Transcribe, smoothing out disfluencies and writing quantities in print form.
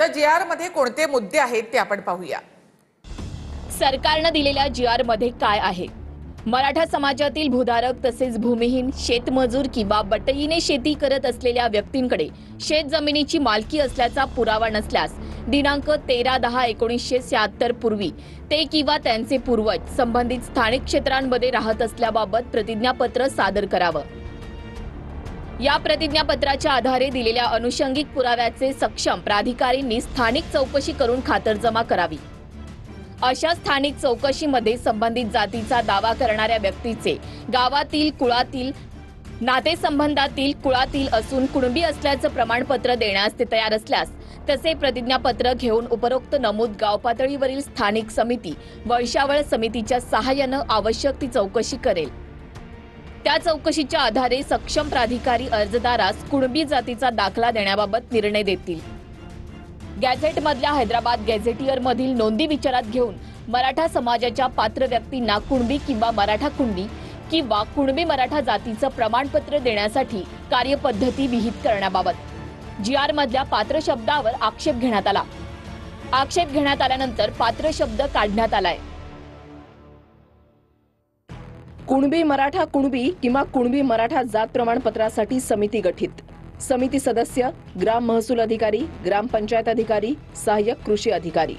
तर जी-आर मध्ये कोणते मुद्दे आहेत ते आपण पाहूया। सरकारनं दिलेल्या जी-आर मध्ये काय आहे? मराठा समाजातील भूधारक तसेच भूमिहीन शेतमजूर किंवा बटईने शेती करत असलेल्या व्यक्तींकडे शेत जमिनीची मालकी असल्याचा पुरावा नसल्यास दिनांक 13/10/1976 पूर्वी ते किंवा त्यांचे पूर्वज संबंधित स्थानिक क्षेत्रांमध्ये राहत असल्याबाबत प्रतिज्ञापत्र सादर करावं। या प्रतिज्ञापत्राच्या आधारे दिलेल्या अनुषंगिक पुराव्याचे सक्षम प्राधिकारींनी स्थानिक चौकशी करून खातरजमा करावी। अशा स्थानिक चौकशीमध्ये संबंधित जातीचा दावा करणाऱ्या व्यक्तीचे गावातील कुळातील नातेसंबंधातील कुळातील असून कुणबी असल्याचं प्रमाणपत्र देण्यास ते तयार असल्यास तसे प्रतिज्ञापत्र घेऊन उपरोक्त नमूद गाव पातळीवरील स्थानिक समिती वळशावळ समितीच्या सहाय्यानं आवश्यक ती चौकशी करेल। त्या चौकशीच्या आधारे सक्षम प्राधिकारी अर्जदारास कुणबी जातीचा दाखला देण्याबाबत निर्णय देतील। गॅझेट मधल्या हैदराबाद गॅझेटियर मधील नोंदी विचारात घेऊन मराठा समाजाच्या पात्र व्यक्तींना कुणबी किंवा मराठा कुणबी किंवा कुणबी मराठा जातीचं प्रमाणपत्र देण्यासाठी कार्यपद्धती विहित करण्याबाबत जी-आर मधल्या पात्र शब्दावर आक्षेप घेण्यात आला। आक्षेप घेण्यात आल्यानंतर पात्र शब्द काढण्यात आलाय। कुणबी मराठा कुणबी किंवा कुणबी मराठा जात प्रमाणपत्रासाठी समिती गठीत। समिती सदस्य ग्राम महसूल अधिकारी, ग्राम पंचायत अधिकारी, सहाय्यक कृषी अधिकारी।